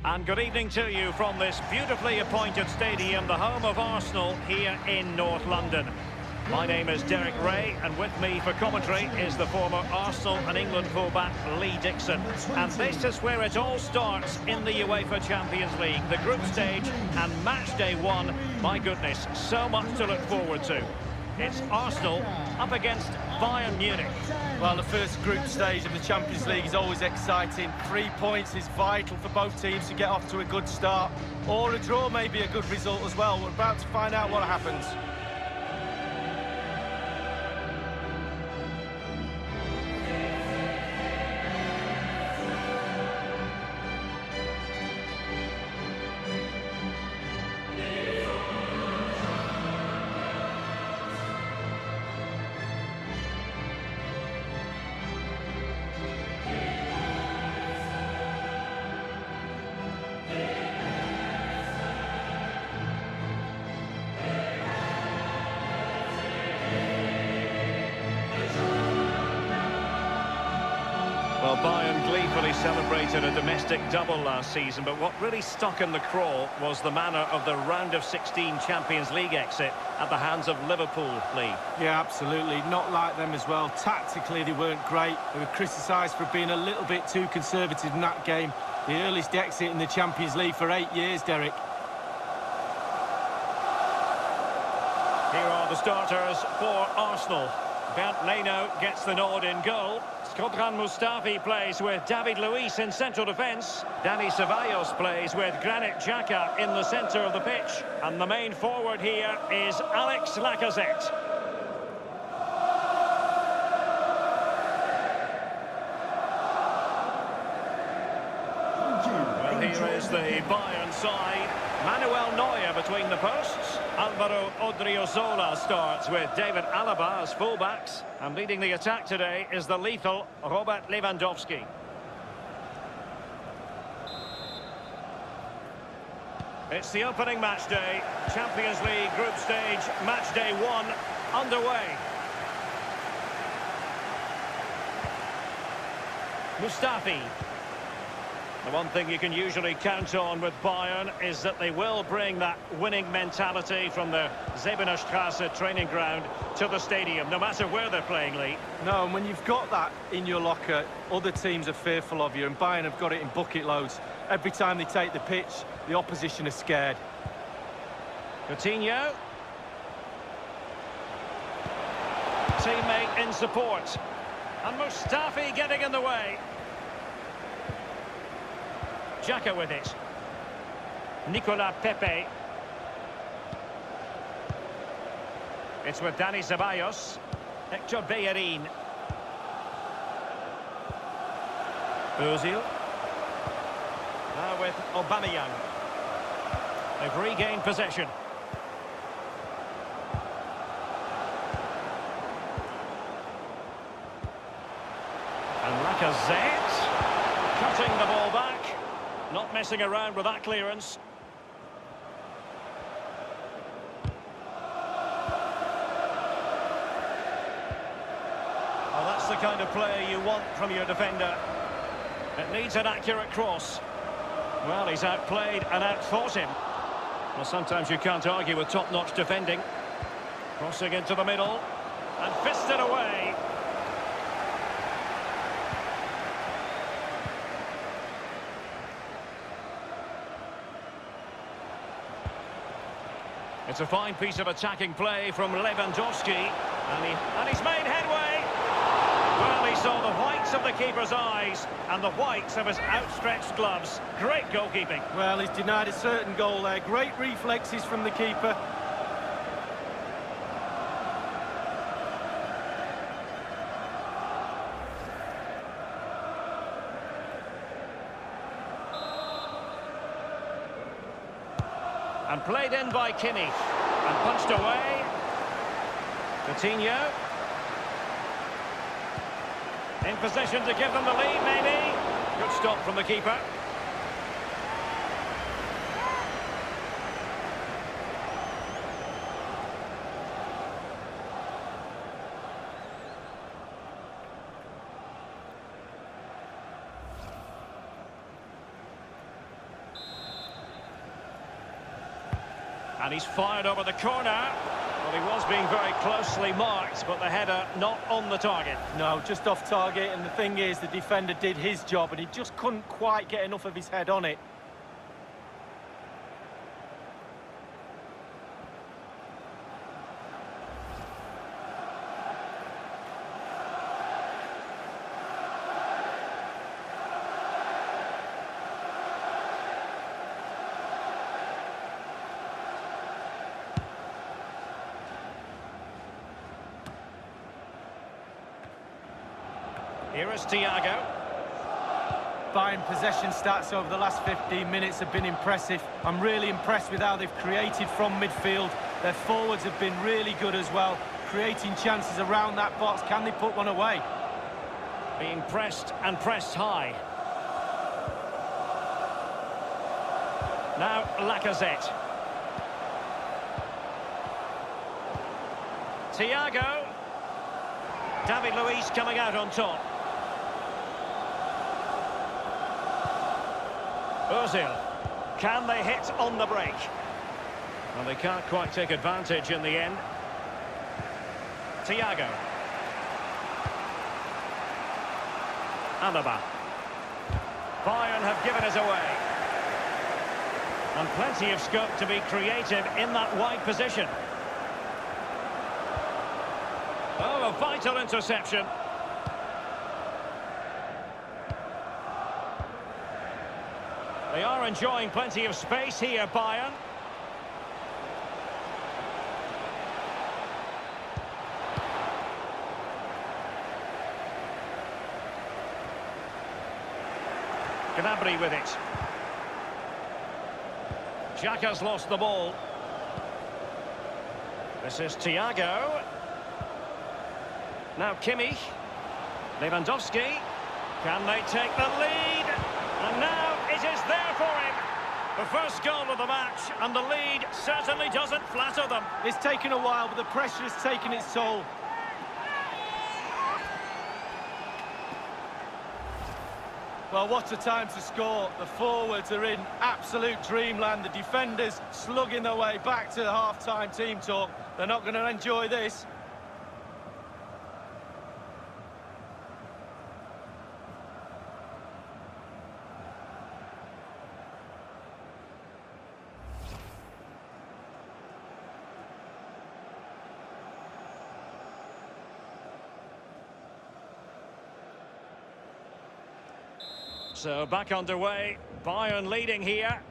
And good evening to you from this beautifully appointed stadium, the home of Arsenal here in North London. My name is Derek Ray, and with me for commentary is the former Arsenal and England fullback Lee Dixon. And this is where it all starts in the UEFA Champions League, the group stage and match day one. My goodness, so much to look forward to. It's Arsenal up against Bayern Munich. Well, the first group stage of the Champions League is always exciting. 3 points is vital for both teams to get off to a good start. Or a draw may be a good result as well. We're about to find out what happens. Well, Bayern gleefully celebrated a domestic double last season, but what really stuck in the craw was the manner of the round of 16 Champions League exit at the hands of Liverpool, Lee. Yeah, absolutely. Not like them as well. Tactically, they weren't great. They were criticised for being a little bit too conservative in that game. The earliest exit in the Champions League for 8 years, Derek. Here are the starters for Arsenal. Bernd Leno gets the nod in goal. Shkodran Mustafi plays with David Luiz in central defence. Dani Ceballos plays with Granit Xhaka in the centre of the pitch. And the main forward here is Alex Lacazette. Well, here is the Bayern side. Manuel Neuer between the posts. Alvaro Odriozola starts with David Alaba as fullbacks. And leading the attack today is the lethal Robert Lewandowski. It's the opening match day. Champions League group stage, match day one, underway. Mustafi. The one thing you can usually count on with Bayern is that they will bring that winning mentality from the Zebenerstrasse training ground to the stadium, no matter where they're playing, Lee. No, and when you've got that in your locker, other teams are fearful of you, and Bayern have got it in bucket loads. Every time they take the pitch, the opposition is scared. Coutinho. Teammate in support. And Mustafi getting in the way. Xhaka with it. Nicolas Pepe. It's with Dani Ceballos. Hector Bellerin. Ozil. Now with Aubameyang. They've regained possession. And Lacazette. Cutting the ball back. Not messing around with that clearance. Well, that's the kind of play you want from your defender. It needs an accurate cross. Well, he's outplayed and outthought him. Well, sometimes you can't argue with top-notch defending. Crossing into the middle and fisted away. It's a fine piece of attacking play from Lewandowski, and he's made headway. Well, he saw the whites of the keeper's eyes and the whites of his outstretched gloves. Great goalkeeping. Well, he's denied a certain goal there. Great reflexes from the keeper. And played in by Kimmich. And punched away. Coutinho. In position to give them the lead, maybe. Good stop from the keeper. And he's fired over the corner. Well, he was being very closely marked, but the header not on the target. No, just off target, and the thing is, the defender did his job, and he just couldn't quite get enough of his head on it. Here is Thiago. Bayern possession stats over the last 15 minutes have been impressive. I'm really impressed with how they've created from midfield. Their forwards have been really good as well, creating chances around that box. Can they put one away? Being pressed and pressed high. Now Lacazette. Thiago. David Luiz coming out on top. Ozil. Can they hit on the break? Well, they can't quite take advantage in the end. Thiago. Alaba. Bayern have given us away. And plenty of scope to be creative in that wide position. Oh, a vital interception. They are enjoying plenty of space here, Bayern. Gnabry with it. Xhaka's lost the ball. This is Thiago. Now Kimmich. Lewandowski. Can they take the lead? And now it is there for him. The first goal of the match, and the lead certainly doesn't flatter them. It's taken a while, but the pressure has taken its toll. Well, what a time to score. The forwards are in absolute dreamland. The defenders slugging their way back to the half-time team talk. They're not going to enjoy this. So back underway, Bayern leading here.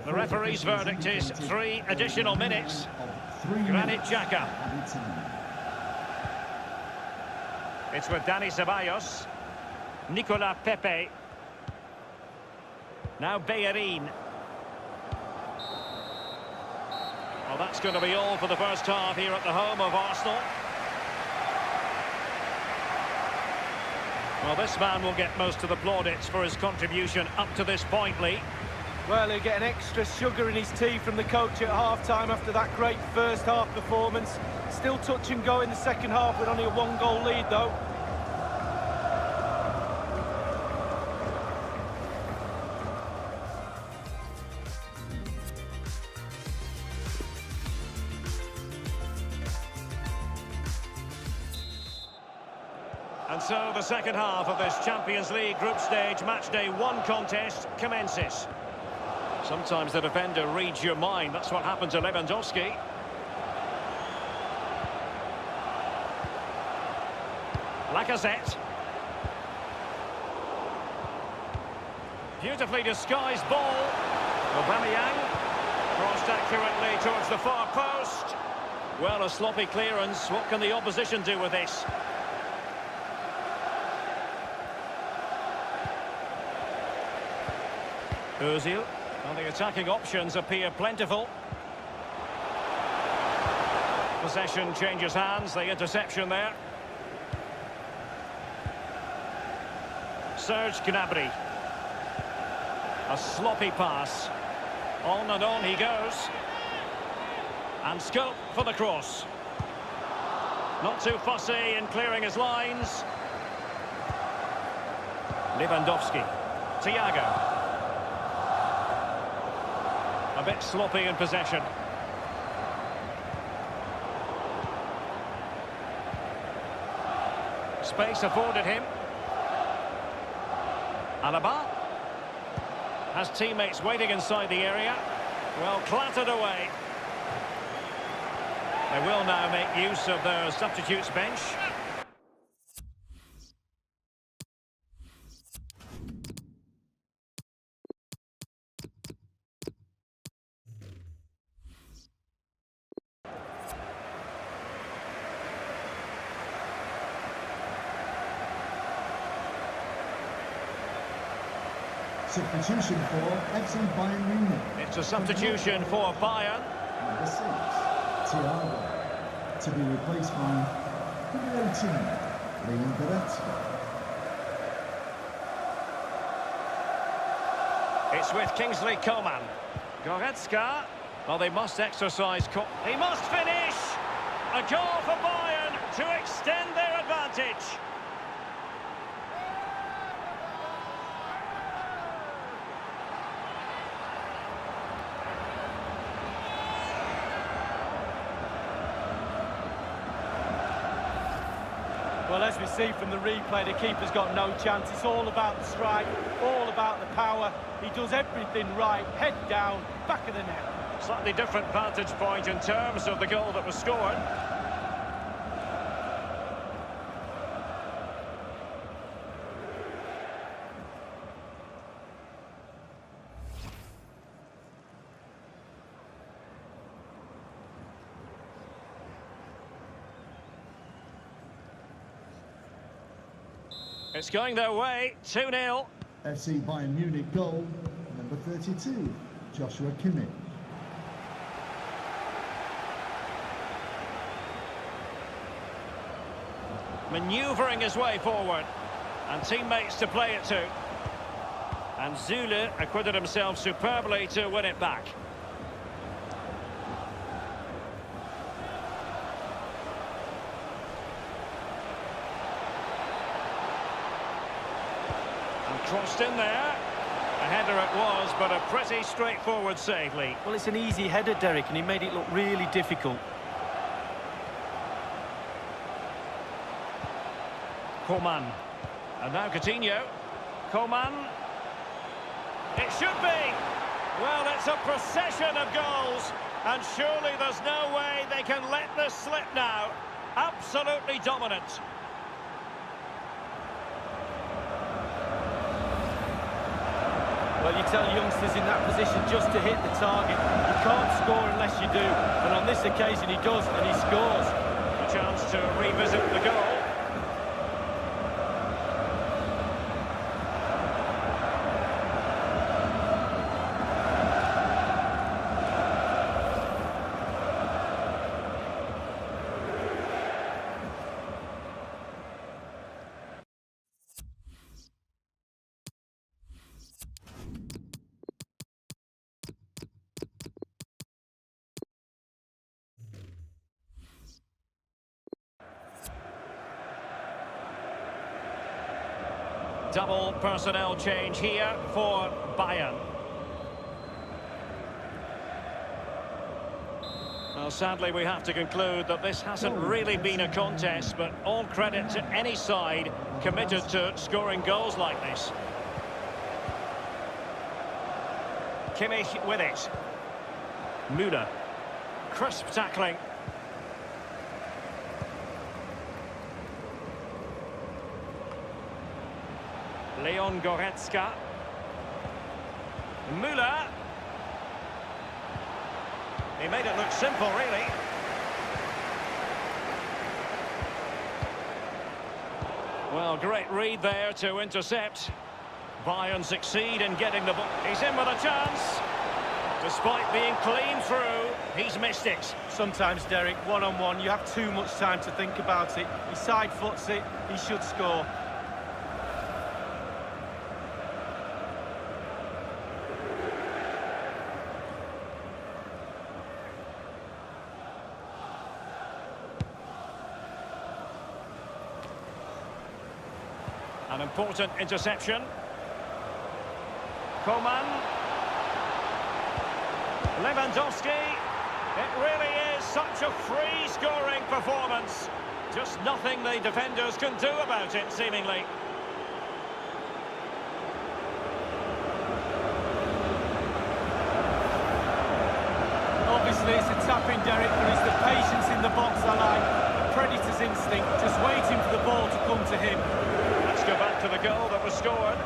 The referee's verdict is 3 additional minutes. Granit Xhaka. It's with Dani Ceballos. Nicolas Pepe. Now BAYERN. Well, that's going to be all for the first half here at the home of Arsenal. Well, this man will get most of the plaudits for his contribution up to this point, Lee. Well, he'll get an extra sugar in his tea from the coach at half-time after that great first-half performance. Still touch and go in the second half with only a 1-goal lead, though. And so the second half of this Champions League group stage matchday 1 contest commences. Sometimes the defender reads your mind. That's what happened to Lewandowski. Lacazette. Beautifully disguised ball. Aubameyang. Crossed accurately towards the far post. Well, a sloppy clearance. What can the opposition do with this? Ozil, and the attacking options appear plentiful. Possession changes hands, the interception there. Serge Gnabry. A sloppy pass. On and on he goes. And scope for the cross. Not too fussy in clearing his lines. Lewandowski. Thiago. A bit sloppy in possession. Space afforded him. Alaba has teammates waiting inside the area. Well, clattered away. They will now make use of their substitutes bench. Substitution for FC Bayern Munich. It's a substitution for Bayern. Number 6, Thiago. To be replaced by number 18, Leon Goretzka. It's with Kingsley Coman. Goretzka. Well, they must exercise... He must finish! A goal for Bayern to extend their advantage. Well, as we see from the replay, the keeper's got no chance. It's all about the strike, all about the power. He does everything right, head down, back of the net. Slightly different vantage point in terms of the goal that was scored. It's going their way, 2-0. FC Bayern Munich goal, number 32, Joshua Kimmich. Manoeuvring his way forward. And teammates to play it to. And Zule acquitted himself superbly to win it back. Crossed in there. A header it was, but a pretty straightforward save, Lee. Well, it's an easy header, Derek, and he made it look really difficult. Coman. And now Coutinho. Coman. It should be. Well, it's a procession of goals, and surely there's no way they can let this slip now. Absolutely dominant. Well, you tell youngsters in that position just to hit the target. You can't score unless you do. And on this occasion, he does, and he scores. A chance to revisit the goal. Double personnel change here for Bayern. Well, sadly, we have to conclude that this hasn't really been a contest, but all credit to any side committed to scoring goals like this. Kimmich with it. Müller. Crisp tackling. Leon Goretzka. Müller. He made it look simple, really. Well, great read there to intercept. Bayern succeed in getting the ball. He's in with a chance. Despite being clean through, he's missed it. Sometimes, Derek, one-on-one, you have too much time to think about it. He side-foots it, he should score. An important interception. Coman. Lewandowski. It really is such a free-scoring performance. Just nothing the defenders can do about it, seemingly. Obviously, it's a tap-in, Derek, but it's the patience in the box I like. A predator's instinct, just waiting for the ball to come to him. Let's go back to the goal that was scored.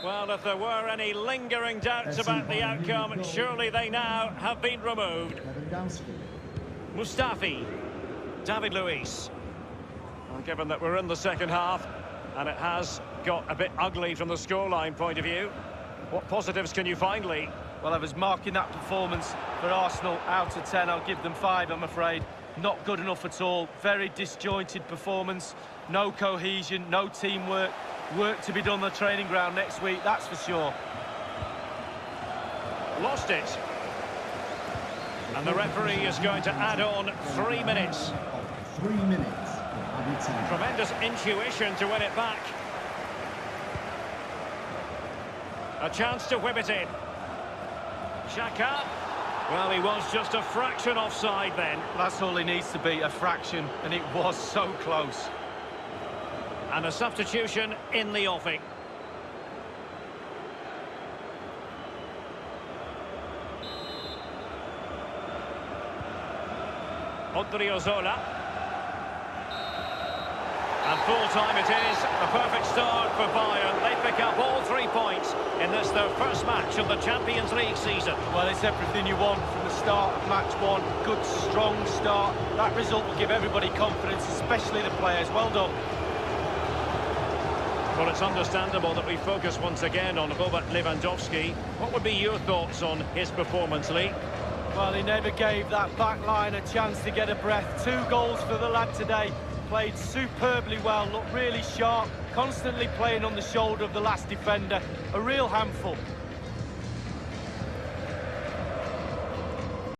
Well, if there were any lingering doubts about the outcome, surely they now have been removed. Mustafi. David Luiz. Well, given that we're in the second half, and it has got a bit ugly from the scoreline point of view, what positives can you find, Lee? Well, I was marking that performance for Arsenal out of 10. I'll give them 5, I'm afraid. Not good enough at all. Very disjointed performance. No cohesion, no teamwork. Work to be done on the training ground next week, that's for sure. Lost it. And the referee is going to add on 3 minutes. 3 minutes of added time. Tremendous intuition to win it back. A chance to whip it in. Xhaka. Well, he was just a fraction offside then. That's all he needs to be, a fraction, and it was so close. And a substitution in the offing. Odriozola. And full-time it is. A perfect start for Bayern. They pick up all 3 points in this, their first match of the Champions League season. Well, it's everything you want from the start of match one. Good, strong start. That result will give everybody confidence, especially the players. Well done. Well, it's understandable that we focus once again on Robert Lewandowski. What would be your thoughts on his performance, Lee? Well, he never gave that back line a chance to get a breath. 2 goals for the lad today. Played superbly well, looked really sharp, constantly playing on the shoulder of the last defender. A real handful.